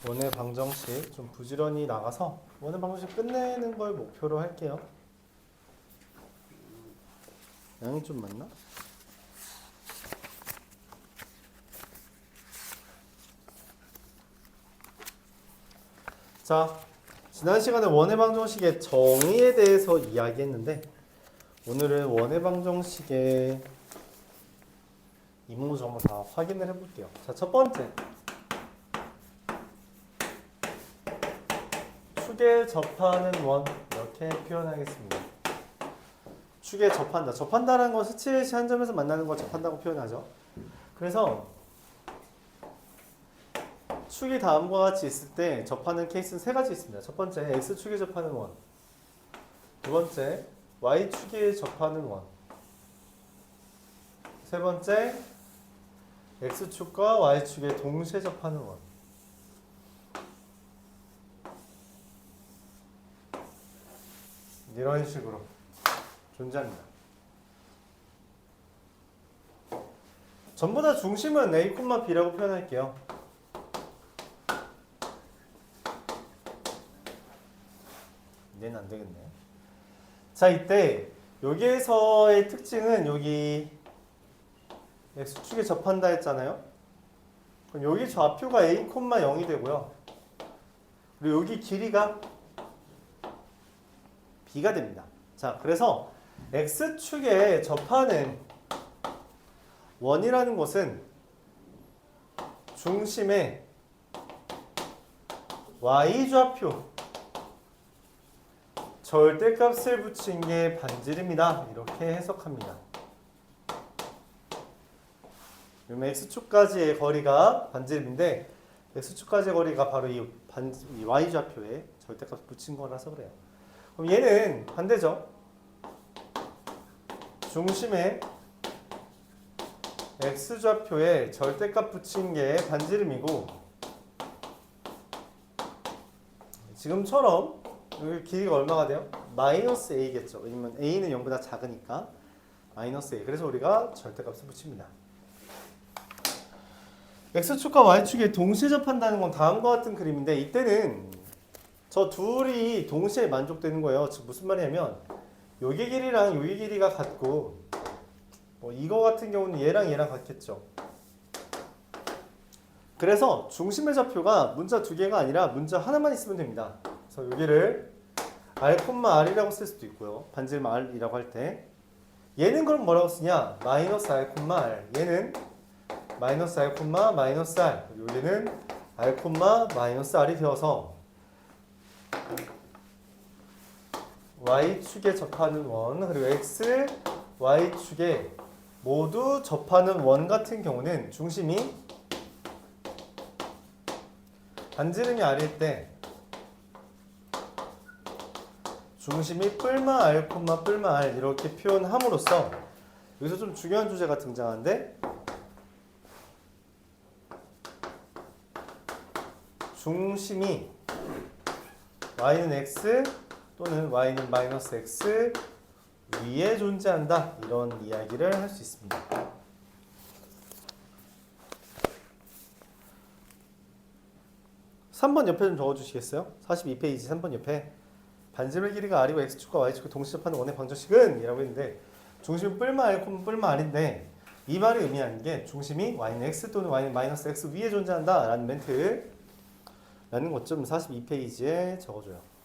원의 방정식 좀 부지런히 나가서 원의 방정식 끝내는 걸 목표로 할게요. 양이 좀 많나? 자, 지난 시간에 원의 방정식의 정의에 대해서 이야기했는데 오늘은 원의 방정식의 이모저모 다 확인을 해볼게요. 자, 첫 번째 축에 접하는 원 이렇게 표현하겠습니다. 축에 접한다. 접한다라는 건 스치듯이 한 점에서 만나는 걸 접한다고 표현하죠. 그래서 축이 다음과 같이 있을 때 접하는 케이스는 세 가지 있습니다. 첫 번째, x축에 접하는 원. 두 번째, y축에 접하는 원. 세 번째, x축과 y축에 동시에 접하는 원. 이런 식으로 존재합니다. 전부 다 중심은 a, b라고 표현할게요. 얘는 안 되겠네. 자, 이때 여기에서의 특징은 여기 x축에 접한다 했잖아요. 그럼 여기 좌표가 a, 0이 되고요. 그리고 여기 길이가 b가 됩니다. 자, 그래서 x축에 접하는 원이라는 것은 중심에 y좌표 절대값을 붙인 게 반지름이다. 이렇게 해석합니다. 그러면 x축까지의 거리가 반지름인데 x축까지의 거리가 바로 이 y좌표에 절대값을 붙인 거라서 그래요. 그럼 얘는 반대죠. 중심에 x좌표에 절대값 붙인 게 반지름이고 지금처럼 여기 길이가 얼마가 돼요? 마이너스 a겠죠. 왜냐면 a는 0보다 작으니까 마이너스 a. 그래서 우리가 절대값을 붙입니다. x축과 y축에 동시에 접한다는 건 다음과 같은 그림인데 이때는 저 둘이 동시에 만족되는 거예요. 즉 무슨 말이냐면 여기 길이랑 여기 길이가 같고 뭐 이거 같은 경우는 얘랑 얘랑 같겠죠. 그래서 중심의 좌표가 문자 두 개가 아니라 문자 하나만 있으면 됩니다. 그래서 여기를 r,r이라고 쓸 수도 있고요. 반지름 r이라고 할 때 얘는 그럼 뭐라고 쓰냐? 마이너스 r,r. 얘는 마이너스 r, 마이너스 r. 여기는 r, 마이너스 r이 되어서 y축에 접하는 원 그리고 x, y축에 모두 접하는 원 같은 경우는 중심이 반지름이 r일 때 중심이 뿔마 r, 뿔마 r 이렇게 표현함으로써 여기서 좀 중요한 주제가 등장하는데 중심이 y는 x 또는 y는 마이너스 x 위에 존재한다. 이런 이야기를 할 수 있습니다. (3번) 옆에 좀 적어주시겠어요? 42페이지 3번 옆에 반지름의 길이가 r이고 x축과 y축을 동시에 접하는 원의 방정식은 이라고 했는데 중심이 뿔마 r, 뿔마 r인데 이 말이 의미하는 게 중심이 y는 x 또는 y는 마이너스 x 위에 존재한다 라는 멘트 라는 것 좀 42페이지에 적어줘요.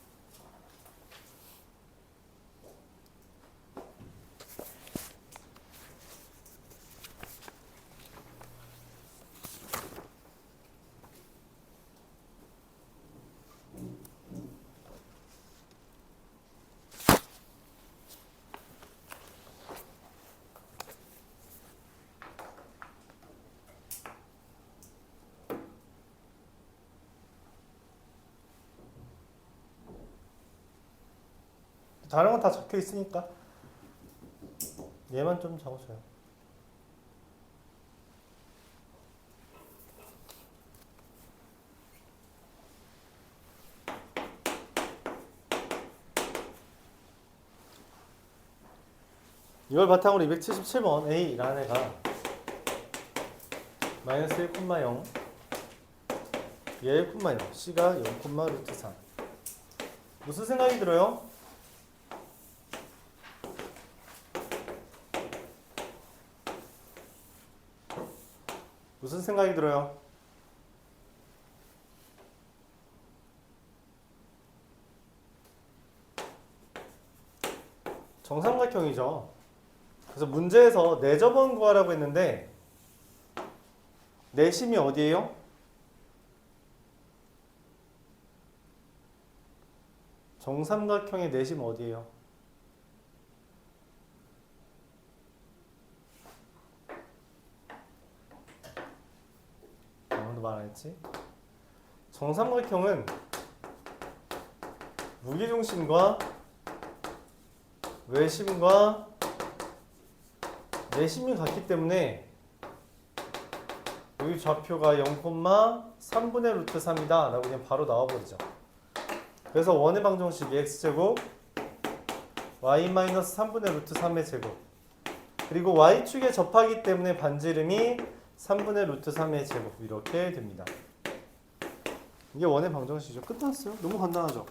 다른 건 다 적혀 있으니까 얘만 좀 적어줘요. 이걸 바탕으로 277번 A라는 애가 마이너스 1,0 얘 1,0, C가 0, 루트 3. 무슨 생각이 들어요? 무슨 생각이 들어요? 정삼각형이죠. 그래서 문제에서 내접원 구하라고 했는데 내심이 어디예요? 정삼각형의 내심 어디예요? 아무도 말 안 했지? 정삼각형은 무게중심과 외심과 내심이 같기 때문에 여기 좌표가 0,3분의 루트 3이다 라고 그냥 바로 나와버리죠. 그래서 원의 방정식이 x제곱 y-3분의 루트 3의 제곱 그리고 y축에 접하기 때문에 반지름이 3분의 루트 3의 제곱 이렇게 됩니다. 이게 원의 방정식이죠. 끝났어요. 너무 간단하죠.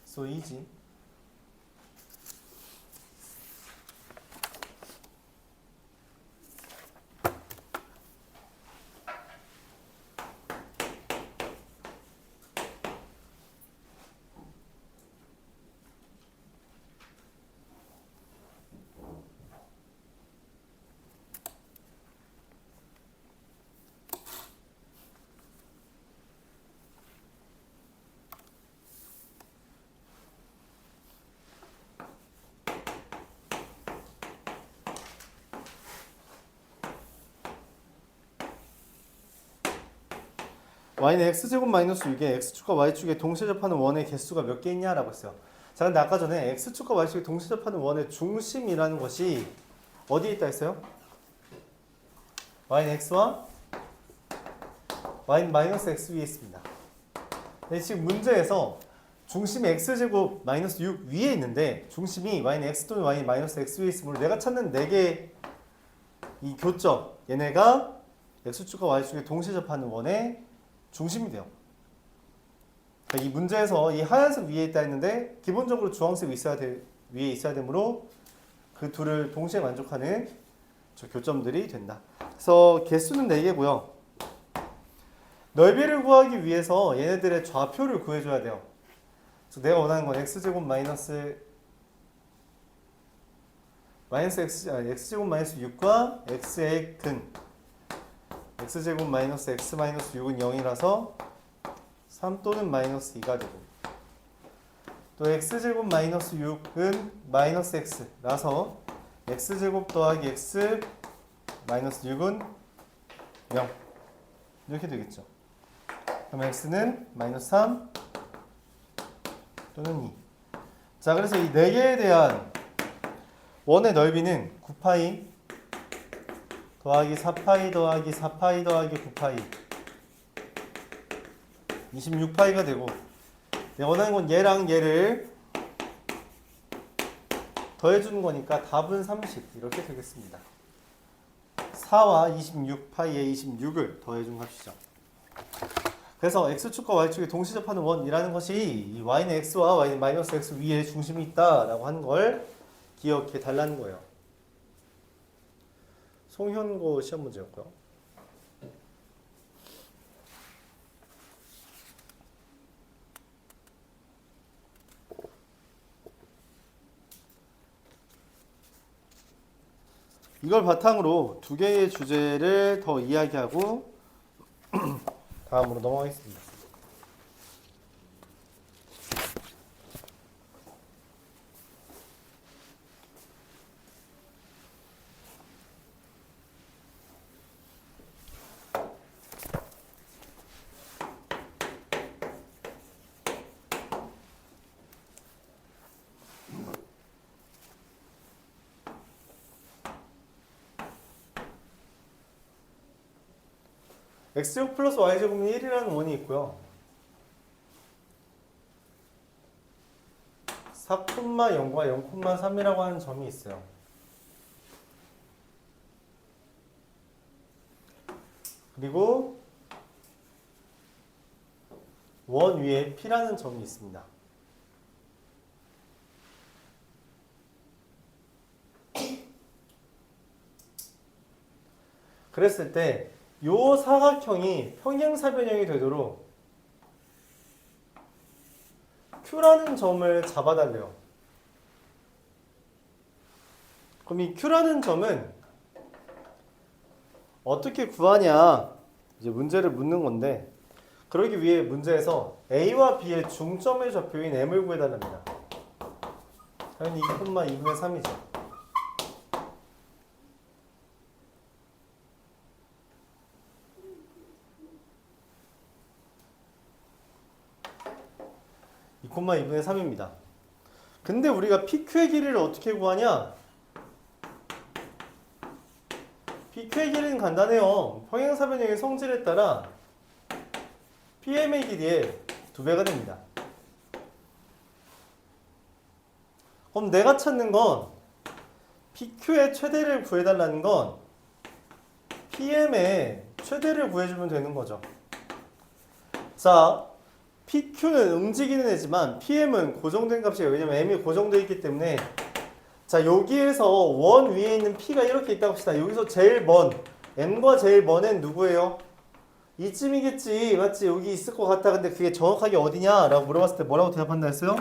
So easy. y는 x제곱 마이너스 6에 x축과 y축에 동시에 접하는 원의 개수가 몇 개 있냐라고 했어요. 자, 근데 아까 전에 x축과 y축에 동시에 접하는 원의 중심이라는 것이 어디에 있다 했어요? y는 x와 y는 마이너스 x 위에 있습니다. 근데 지금 문제에서 중심이 x제곱 마이너스 6 위에 있는데 중심이 y는 x 또는 y는 마이너스 x 위에 있으므로 내가 찾는 4개의 이 교점 얘네가 x축과 y축에 동시에 접하는 원의 중심이 돼요. 이 문제에서 이 하얀색 위에 있다 했는데 기본적으로 주황색 위에 있어야 되므로 그 둘을 동시에 만족하는 저 교점들이 된다. 그래서 개수는 4개고요. 넓이를 구하기 위해서 얘네들의 좌표를 구해줘야 돼요. 그래서 내가 원하는 건 x제곱 마이너스 x제곱 마이너스 6과 x의 근 x제곱 마이너스 x 마이너스 6은 0이라서 3 또는 마이너스 2가 되고 또 x제곱 마이너스 6은 마이너스 x라서 x제곱 더하기 x 마이너스 6은 0 이렇게 되겠죠. 그럼 x는 마이너스 3 또는 2. 자, 그래서 이 4개에 대한 원의 넓이는 9파이 더하기 4파이 더하기 4파이 더하기 9파이 26파이가 되고 내가 원하는 건 얘랑 얘를 더해주는 거니까 답은 30 이렇게 되겠습니다. 4와 26파이에 26을 더해준 값이죠. 그래서 x축과 y축이 동시 접하는 원이라는 것이 이 y는 x와 y는 마이너스 x 위에 중심이 있다라고 하는 걸 기억해 달라는 거예요. 송현고 시험 문제였고요. 이걸 바탕으로 2개의 주제를 더 이야기하고 다음으로 넘어가겠습니다. x제곱 플러스 y제곱은 1이라는 원이 있고요. 4,0과 0,3이라고 하는 점이 있어요. 그리고 원 위에 P라는 점이 있습니다. 그랬을 때 요 사각형이 평행사변형이 되도록 Q라는 점을 잡아달래요. 그럼 이 Q라는 점은 어떻게 구하냐? 이제 문제를 묻는 건데, 그러기 위해 문제에서 A와 B의 중점의 좌표인 M을 구해달랍니다. 당연히 2,2분의 3이죠. 이 2,2분의 3입니다. 근데 우리가 PQ의 길이를 어떻게 구하냐? PQ의 길이는 간단해요. 평행사변형의 성질에 따라 PM의 길이의 2배가 됩니다. 그럼 내가 찾는 건 PQ의 최대를 구해달라는 건 PM의 최대를 구해주면 되는 거죠. 자, PQ는 움직이는 애지만 PM은 고정된 값이에요. 왜냐면 M이 고정되어 있기 때문에. 자, 여기에서 원 위에 있는 P가 이렇게 있다고 합시다. 여기서 제일 먼 M과 제일 먼 애는 누구예요? 이쯤이겠지. 맞지? 여기 있을 것 같다. 근데 그게 정확하게 어디냐? 라고 물어봤을 때 뭐라고 대답한다 했어요?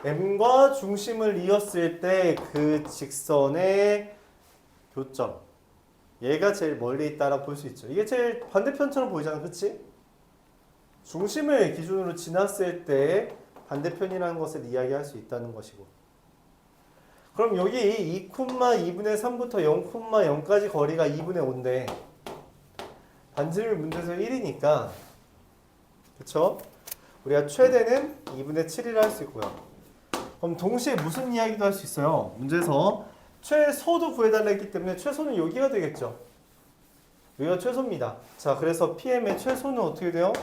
M과 중심을 이었을 때 그 직선의 교점, 얘가 제일 멀리 있다라고 볼 수 있죠. 이게 제일 반대편처럼 보이잖아. 그치? 중심을 기준으로 지났을 때 반대편이라는 것을 이야기할 수 있다는 것이고, 그럼 여기 2,2분의 3부터 0,0까지 거리가 2분의 5인데 반지름 문제에서 1이니까, 그쵸? 우리가 최대는 2분의 7이라 할 수 있고요. 그럼 동시에 무슨 이야기도 할 수 있어요? 문제에서 최소도 구해달라 했기 때문에 최소는 여기가 되겠죠. 여기가 최소입니다. 자, 그래서 PM의 최소는 어떻게 돼요?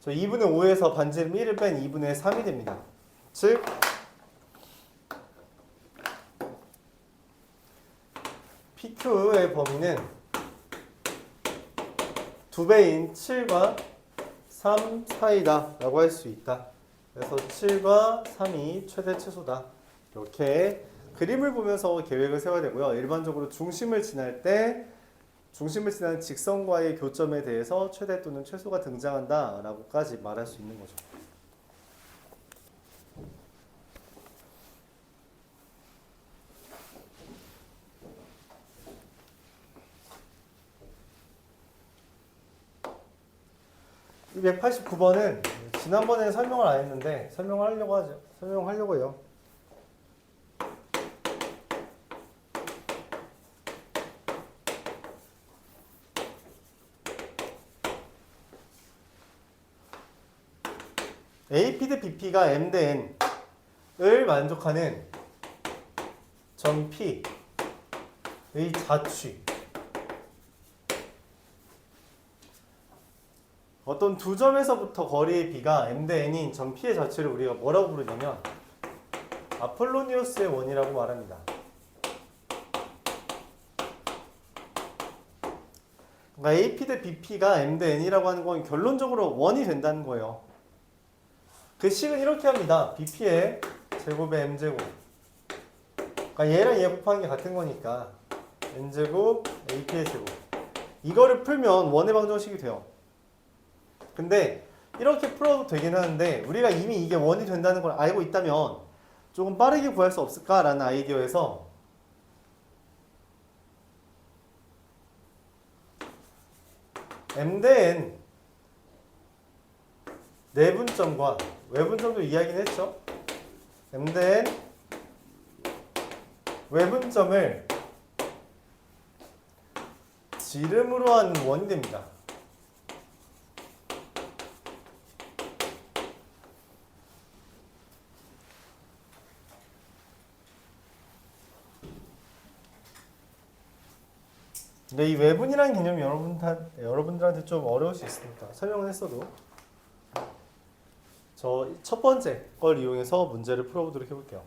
저 2분의 5에서 반지름 1을 뺀 2분의 3이 됩니다. 즉 PQ의 범위는 2배인 7과 3 사이다 라고 할 수 있다. 그래서 7과 3이 최대 최소다. 이렇게 그림을 보면서 계획을 세워야 되고요. 일반적으로 중심을 지날 때 중심을 지나는 직선과의 교점에 대해서 최대 또는 최소가 등장한다 라고까지 말할 수 있는 거죠. 이 189번은 지난번에 설명을 안 했는데 설명하려고 해요. AP 대 BP가 M 대 N을 만족하는 점 P의 자취, 어떤 두 점에서부터 거리의 B가 M 대 N인 점 P의 자취를 우리가 뭐라고 부르냐면 아폴로니우스의 원이라고 말합니다. 그러니까 AP 대 BP가 M 대 N이라고 하는 건 결론적으로 원이 된다는 거예요. 그 식은 이렇게 합니다. BP의 제곱의 M제곱, 그러니까 얘랑 얘 곱하는 게 같은 거니까 N제곱 AP의 제곱, 이거를 풀면 원의 방정식이 돼요. 근데 이렇게 풀어도 되긴 하는데 우리가 이미 이게 원이 된다는 걸 알고 있다면 조금 빠르게 구할 수 없을까라는 아이디어에서 M 대 N 내분점과 외분점도 이야기는 했죠. M 대 N 외분점을 지름으로 하는 원이 됩니다. 근데 이 외분이라는 개념이 여러분들한테 좀 어려울 수 있으니까 설명을 했어도 저 첫 번째 걸 이용해서 문제를 풀어보도록 해볼게요.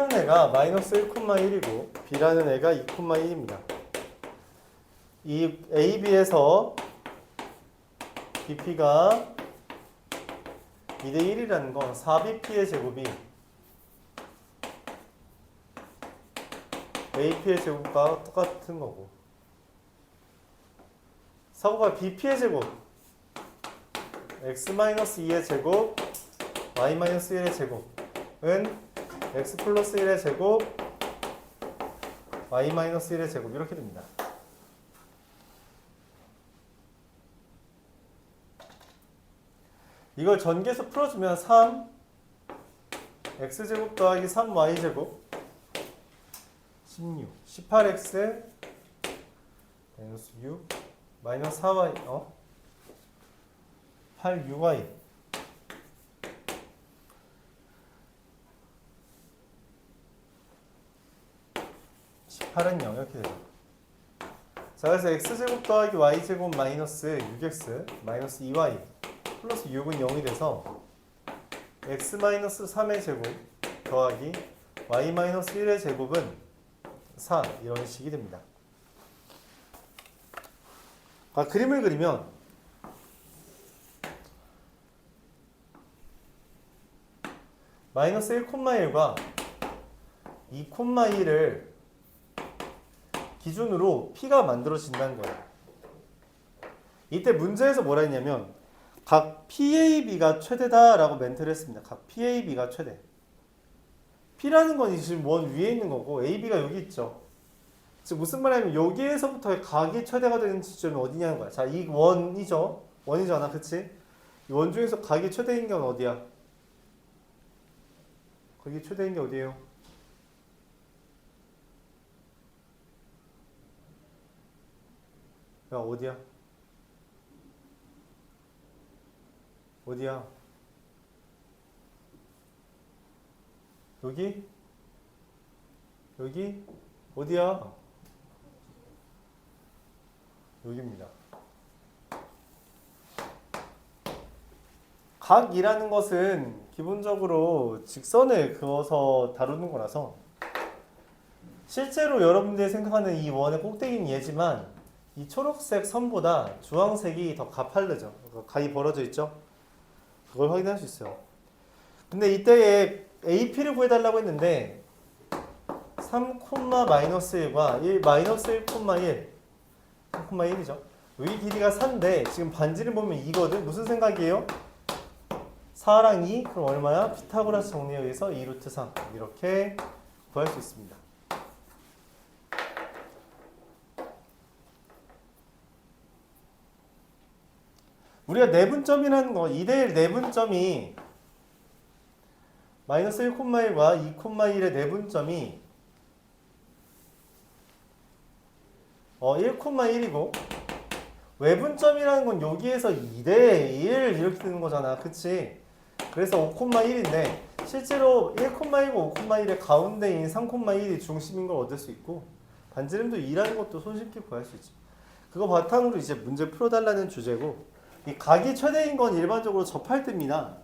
A라는 애가 마이너스 1,1이고 B라는 애가 2,1입니다. 이 AB에서 BP가 2대 1이라는 건 4BP의 제곱이 AP의 제곱과 똑같은 거고, 사고가 BP의 제곱 X-2의 제곱 Y-1의 제곱은 X 플러스 1의 제곱 Y-1의 제곱 이렇게 됩니다. 이걸 전개해서 풀어주면 3 X제곱 더하기 3Y제곱 16 18X 마이너스 6 마이너스 4Y 8UY 18은 0 이렇게 되죠. 자, 그래서 X제곱 더하기 Y제곱 마이너스 6X 마이너스 2Y 플러스 6은 0이 돼서 X 마이너스 3의 제곱 더하기 Y 마이너스 1의 제곱은 4 이런 식이 됩니다. 그림을 그리면 마이너스 1,1과 2,1을 기준으로 P가 만들어진다는 거예요. 이때 문제에서 뭐라 했냐면 각 PAB가 최대다라고 멘트를 했습니다. 각 PAB가 최대. P라는 건 지금 원 위에 있는 거고 AB가 여기 있죠. 즉 무슨 말이냐면 여기에서부터 각이 최대가 되는 지점이 어디냐는 거야. 자, 이 원이죠. 원이잖아, 그치? 이 원 중에서 각이 최대인 건 어디야? 각이 최대인 게 어디예요? 야, 어디야? 어디야? 여기? 여기? 어디야? 여기입니다. 각이라는 것은 기본적으로 직선을 그어서 다루는 거라서 실제로 여러분들이 생각하는 이 원의 꼭대기는 얘지만 이 초록색 선보다 주황색이 더 가파르죠. 각이 벌어져 있죠. 그걸 확인할 수 있어요. 근데 이때에 AP를 구해달라고 했는데 3,-1과 1, 마이너스 1,1 3,1이죠. 여기 길이가 4인데 지금 반지를 보면 2거든. 무슨 생각이에요? 4랑 2 그럼 얼마야? 피타고라스 정리에 의해서 2 루트 3 이렇게 구할 수 있습니다. 우리가 내분점이라는 거 2대1 내분점이 마이너스 1,1과 2,1의 내분점이 1,1이고 외분점이라는 건 여기에서 2대1 이렇게 되는 거잖아. 그치? 그래서 5,1인데 실제로 1,1과 5,1의 가운데인 3,1이 중심인 걸 얻을 수 있고 반지름도 2라는 것도 손쉽게 구할 수 있죠. 그거 바탕으로 이제 문제 풀어달라는 주제고 이 각이 최대인 건 일반적으로 접할 때입니다.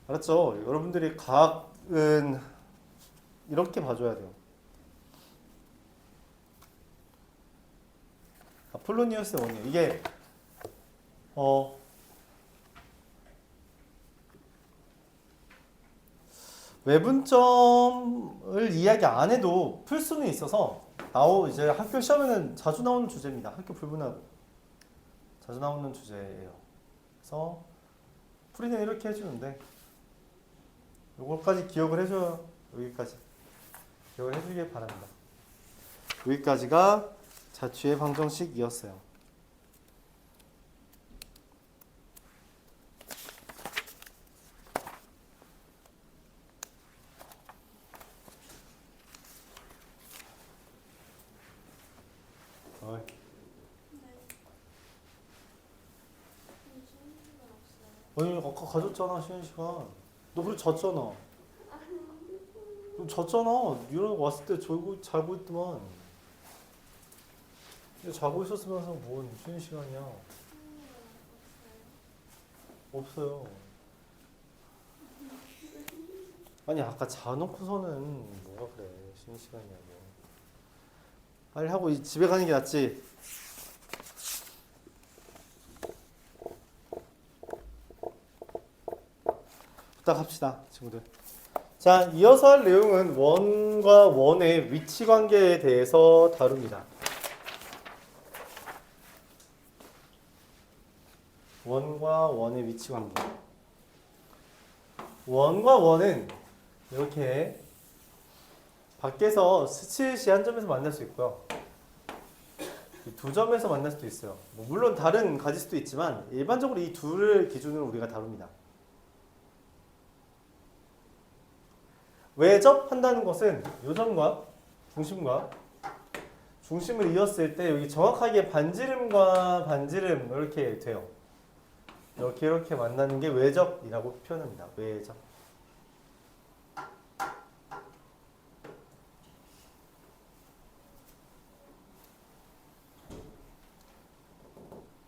알았죠? 여러분들이 각은 이렇게 봐줘야 돼요. 아폴로니우스의 원이에요. 이게 외분점을 이야기 안 해도 풀 수는 있어서 이제 학교 시험에는 자주 나오는 주제입니다. 학교 불분하고 자주 나오는 주제예요. 그래서 풀이는 이렇게 해주는데 요거까지 기억을 해줘요. 여기까지 기억을 해주길 바랍니다. 여기까지가 자취의 방정식이었어요. 어이. 아니 아까 가졌잖아 쉬는 시간. 너 그래 잤잖아. 너 잤잖아. 유럽 왔을 때 자고 있더만. 자고 있었으면서 뭔 쉬는 시간이야. 없어요. 아니 아까 자놓고서는 뭐가 그래 쉬는 시간이냐고. 빨리 하고 집에 가는 게 낫지. 부탁합시다 친구들. 자, 이어서 할 내용은 원과 원의 위치 관계에 대해서 다룹니다. 원과 원의 위치 관계. 원과 원은 이렇게 밖에서 스치듯이 한 점에서 만날 수 있고요. 두 점에서 만날 수도 있어요. 뭐 물론 다른 가질 수도 있지만 일반적으로 이 둘을 기준으로 우리가 다룹니다. 외접한다는 것은 요 점과 중심을 이었을 때 여기 정확하게 반지름과 반지름 이렇게 돼요. 이렇게 만나는 게 외접이라고 표현합니다. 외접.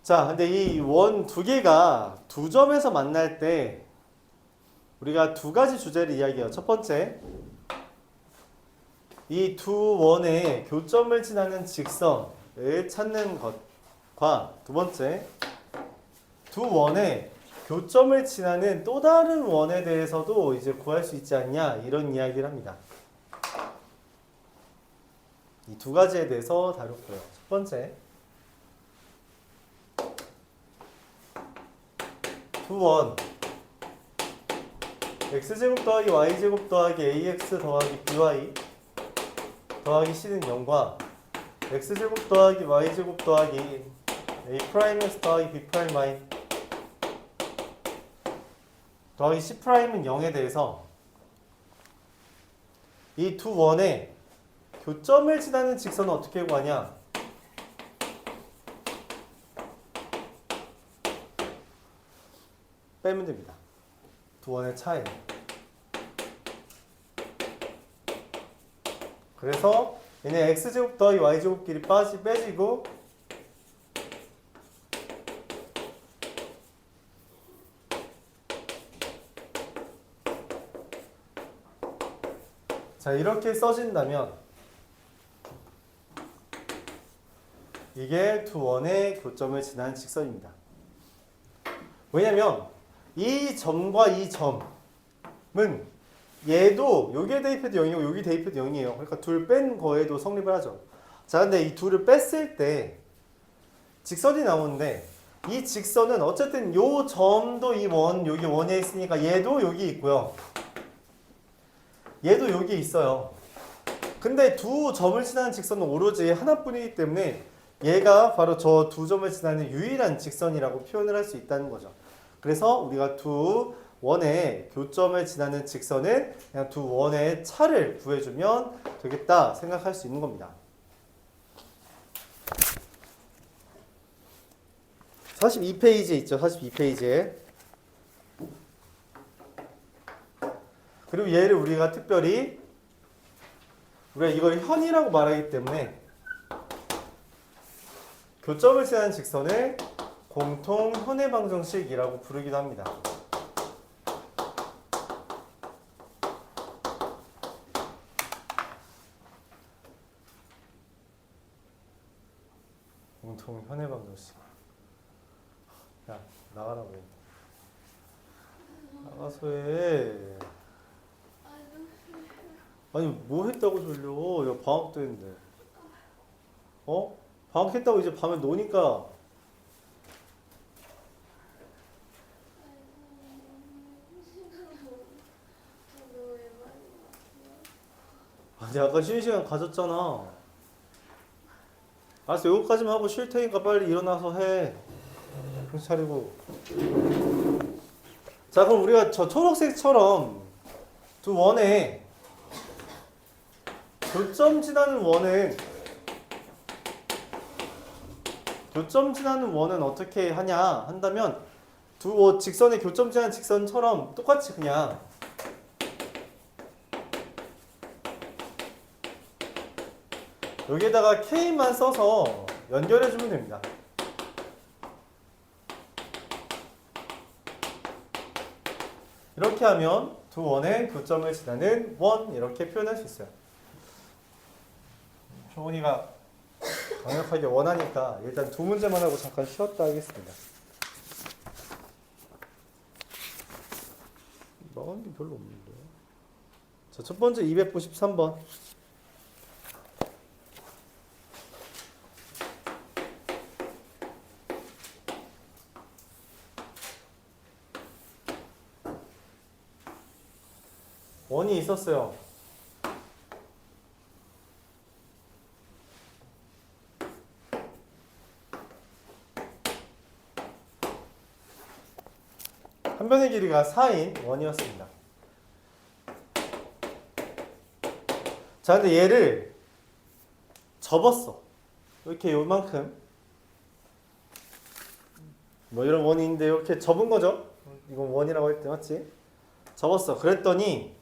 자, 근데 이 원 두 개가 두 점에서 만날 때 우리가 두 가지 주제를 이야기해요. 첫 번째, 이 두 원의 교점을 지나는 직선을 찾는 것과 두 번째, 두 원의 교점을 지나는 또 다른 원에 대해서도 이제 구할 수 있지 않냐 이런 이야기를 합니다. 이 두 가지에 대해서 다뤘고요. 첫 번째, 두 원 x제곱 더하기 y제곱 더하기 ax 더하기 by 더하기 c는 0과 x제곱 더하기 y제곱 더하기 a'x 더하기 b'y 더하기 c'은 0에 대해서 이 두 원의 교점을 지나는 직선은 어떻게 구하냐? 빼면 됩니다. 두 원의 차이. 그래서 얘네 x제곱 더하기 y제곱끼리 빼지고 자, 이렇게 써진다면 이게 두 원의 교점을 지나는 직선입니다. 왜냐면 이 점과 이 점은 얘도 여기에 대입해도 0이고 여기 대입해도 0이에요. 그러니까 둘 뺀 거에도 성립을 하죠. 자, 근데 이 둘을 뺐을 때 직선이 나오는데 이 직선은 어쨌든 요 점도 이 원, 여기 원에 있으니까 얘도 여기 있고요. 얘도 여기 있어요. 근데 두 점을 지나는 직선은 오로지 하나뿐이기 때문에 얘가 바로 저 두 점을 지나는 유일한 직선이라고 표현을 할 수 있다는 거죠. 그래서 우리가 두 원의 교점을 지나는 직선은 그냥 두 원의 차를 구해주면 되겠다 생각할 수 있는 겁니다. 42페이지에 있죠. 42페이지에. 그리고 얘를 우리가 특별히 우리가 이걸 현이라고 말하기 때문에 교점을 지나는 직선을 공통 현의 방정식이라고 부르기도 합니다. 공통 현의 방정식. 야, 나가라고 해. 나가서 해. 아니, 뭐 했다고 졸려? 야, 방학도 했는데. 어? 방학했다고 이제 밤에 노니까. 아니, 아까 쉬는 시간 가졌잖아. 알았어, 여기까지만 하고 쉴 테니까 빨리 일어나서 해. 정신 차리고. 자, 그럼 우리가 저 초록색처럼 두 원에 교점 지나는 원은 어떻게 하냐 한다면 두 직선의 교점 지나는 직선처럼 똑같이 그냥 여기에다가 K만 써서 연결해주면 됩니다. 이렇게 하면 두 원의 교점을 지나는 원 이렇게 표현할 수 있어요. 효은이가 강력하게 원하니까 일단 두 문제만 하고 잠깐 쉬었다 하겠습니다. 나온 게 별로 없는데. 자, 첫 번째 293번. 원이 있었어요. 한 변의 길이가 4인 원이었습니다. 자, 근데 얘를 접었어. 이렇게 요만큼. 뭐 이런 원인데 이렇게 접은 거죠. 이건 원이라고 할 때 맞지? 접었어. 그랬더니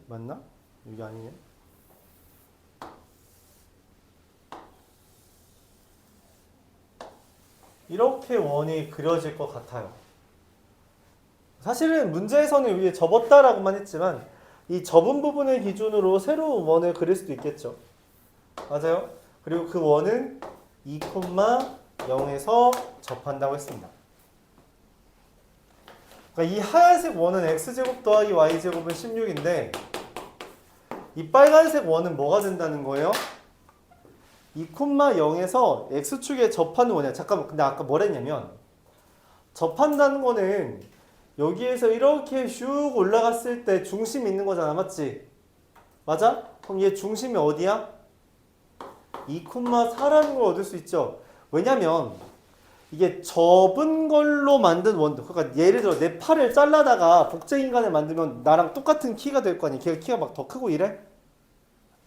맞나? 이게 아니네. 이렇게 원이 그려질 것 같아요. 사실은 문제에서는 위에 접었다라고만 했지만 이 접은 부분을 기준으로 새로운 원을 그릴 수도 있겠죠. 맞아요? 그리고 그 원은 2,0에서 접한다고 했습니다. 그러니까 이 하얀색 원은 x제곱 더하기 y제곱은 16인데 이 빨간색 원은 뭐가 된다는 거예요? 2,0에서 x축에 접하는 원이야. 잠깐만, 근데 아까 뭐랬냐면 접한다는 거는 여기에서 이렇게 슉 올라갔을 때 중심이 있는 거잖아. 맞지? 맞아? 그럼 얘 중심이 어디야? 2,4라는 걸 얻을 수 있죠. 왜냐면 이게 접은 걸로 만든 원도, 그러니까 예를 들어 내 팔을 잘라다가 복제인간을 만들면 나랑 똑같은 키가 될 거 아니야. 걔가 키가 막 더 크고 이래?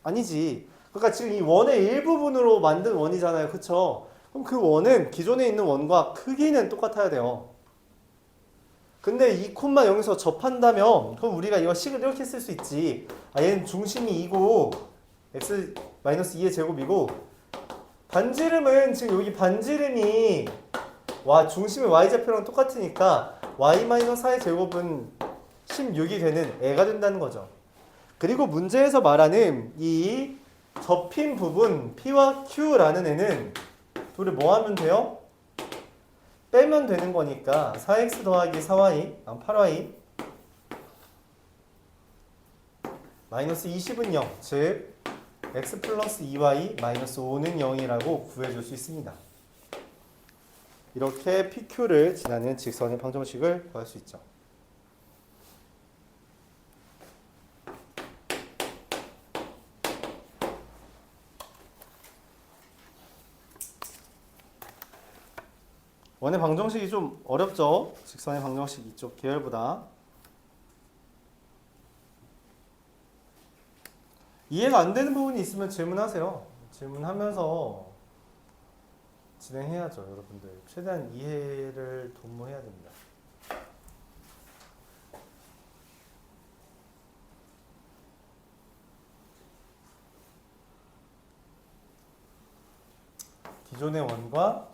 아니지. 그러니까 지금 이 원의 일부분으로 만든 원이잖아요. 그쵸? 그럼 그 원은 기존에 있는 원과 크기는 똑같아야 돼요. 근데 2,0에서 접한다면 그럼 우리가 이거 식을 이렇게 쓸 수 있지. 아, 얘는 중심이 2고 x-2의 제곱이고 반지름은 지금 여기 반지름이 중심이 y좌표랑 똑같으니까 y-4의 제곱은 16이 되는 애가 된다는 거죠. 그리고 문제에서 말하는 이 접힌 부분 P와 Q라는 애는 둘이 뭐 하면 돼요? 빼면 되는 거니까 4x 더하기 4y, 8y 마이너스 20은 0, 즉 x 플러스 2y 마이너스 5는 0이라고 구해줄 수 있습니다. 이렇게 PQ를 지나는 직선의 방정식을 구할 수 있죠. 원의 방정식이 좀 어렵죠? 직선의 방정식 이쪽 계열보다. 이해가 안 되는 부분이 있으면 질문하세요. 질문하면서 진행해야죠, 여러분들. 최대한 이해를 도모해야 됩니다. 기존의 원과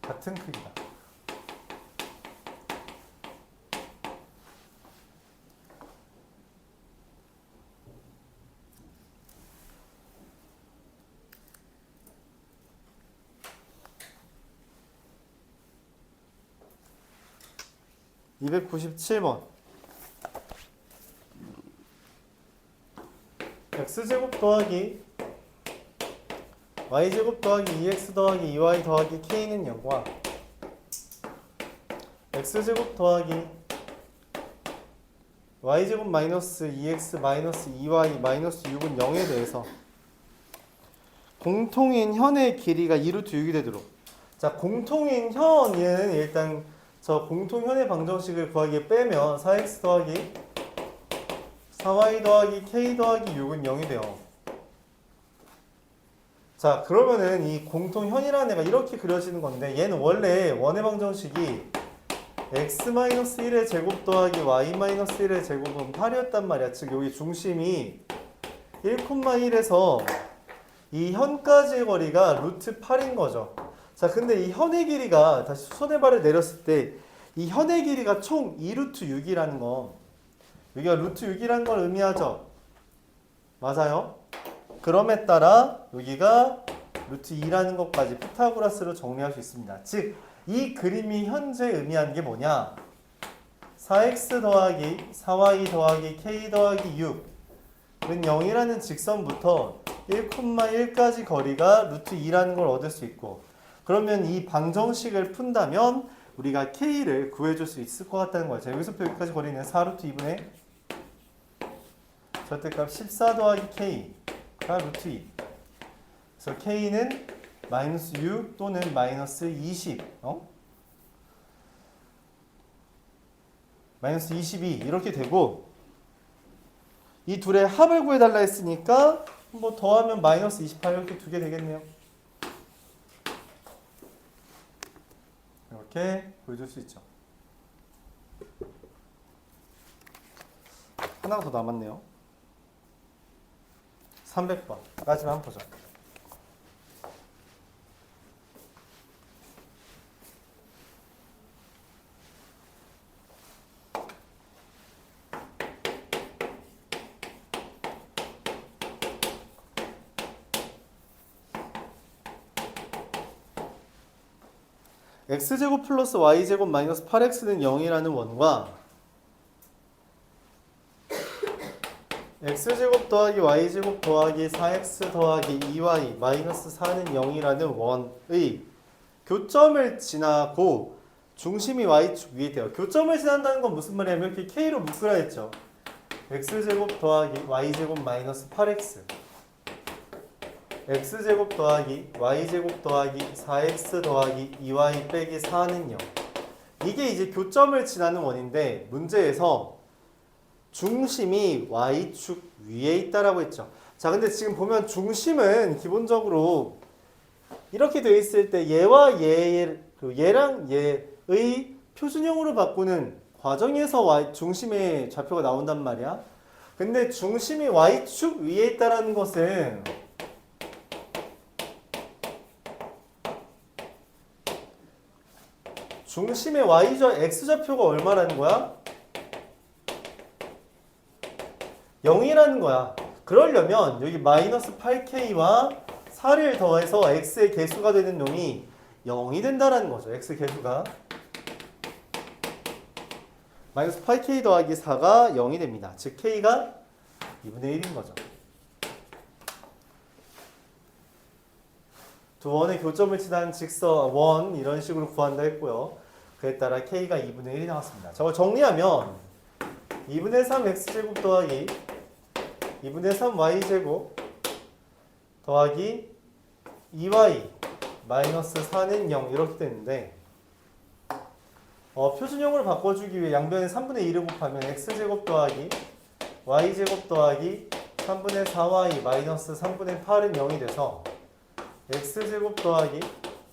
같은 크기다. (297번) x제곱 더하기 y제곱 더하기 2x 더하기 2y 더하기 k는 0과 x제곱 더하기 y제곱 마이너스 2x 마이너스 2y 마이너스 6은 0에 대해서 공통인 현의 길이가 2루트 6이 되도록. 자, 공통인 현 얘는 일단 저 공통현의 방정식을 구하기에 빼면 4x 더하기 4y 더하기 k 더하기 6은 0이 돼요. 자, 그러면은 이 공통현이라는 애가 이렇게 그려지는 건데 얘는 원래 원의 방정식이 x-1의 제곱 더하기 y-1의 제곱은 8이었단 말이야. 즉 여기 중심이 1,1에서 이 현까지의 거리가 루트 8인 거죠. 자, 근데 이 현의 길이가 다시 손해발을 내렸을 때 이 현의 길이가 총 2루트 6이라는 거, 여기가 루트 6이라는 걸 의미하죠. 맞아요. 그럼에 따라 여기가 루트 2라는 것까지 피타고라스로 정리할 수 있습니다. 즉, 이 그림이 현재 의미하는 게 뭐냐? 4x 더하기 4y 더하기 k 더하기 6은 0이라는 직선부터 1,1까지 거리가 루트 2라는 걸 얻을 수 있고, 그러면 이 방정식을 푼다면 우리가 k를 구해줄 수 있을 것 같다는 거예요. 자, 여기서부터 여기까지 거리는 4루트 2분의 절대값 14 더하기 k가 루트 2. 그래서 k는 마이너스 6 또는 마이너스 20, 마이너스 22 이렇게 되고, 이 둘의 합을 구해달라 했으니까 뭐 더하면 마이너스 28 이렇게 두 개 되겠네요. 이렇게 보여줄 수 있죠. 하나가 더 남았네요. 300번까지만 한번 보죠. x제곱 플러스 y제곱 마이너스 8x는 0이라는 원과 x제곱 더하기 y제곱 더하기 4x 더하기 2y 마이너스 4는 0이라는 원의 교점을 지나고 중심이 y축 위에 돼요. 교점을 지난다는 건 무슨 말이냐면 이렇게 k로 묶으라 했죠. x제곱 더하기 y제곱 마이너스 8x, x제곱 더하기 y제곱 더하기 4x 더하기 2y 빼기 4는 0. 이게 이제 교점을 지나는 원인데, 문제에서 중심이 y축 위에 있다라고 했죠. 자, 근데 지금 보면 중심은 기본적으로 이렇게 되어 있을 때 얘와 얘랑 얘의 표준형으로 바꾸는 과정에서 중심의 좌표가 나온단 말이야. 근데 중심이 y축 위에 있다라는 것은 중심의 x좌표가 얼마라는 거야? 0이라는 거야. 그러려면 여기 마이너스 8k와 4를 더해서 x의 개수가 되는 놈이 0이 된다라는 거죠. x 개수가 마이너스 8k 더하기 4가 0이 됩니다. 즉 k가 2분의 1인 거죠. 두 원의 교점을 지난 직선 원 이런 식으로 구한다 했고요. 그에 따라 k가 2분의 1이 나왔습니다. 저걸 정리하면 2분의 3 x제곱 더하기 2분의 3 y제곱 더하기 2y 마이너스 4는 0 이렇게 되는데, 표준형으로 바꿔주기 위해 양변에 3분의 2를 곱하면 x제곱 더하기 y제곱 더하기 3분의 4y 마이너스 3분의 8은 0이 돼서 x제곱 더하기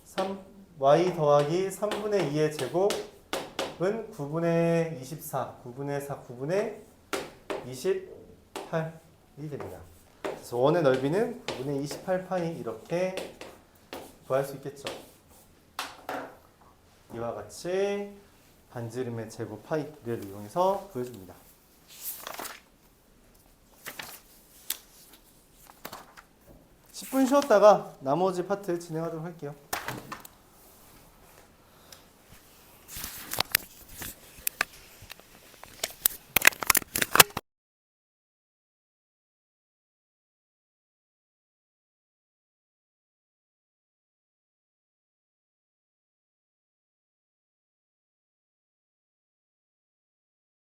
3y 더하기 3분의 2의 제곱은 9분의 24, 9분의 4, 9분의 28이 됩니다. 그래서 원의 넓이는 9분의 28파이 이렇게 구할 수 있겠죠. 이와 같이 반지름의 제곱 파이를 이용해서 구해줍니다. 10분 쉬었다가 나머지 파트 진행하도록 할게요.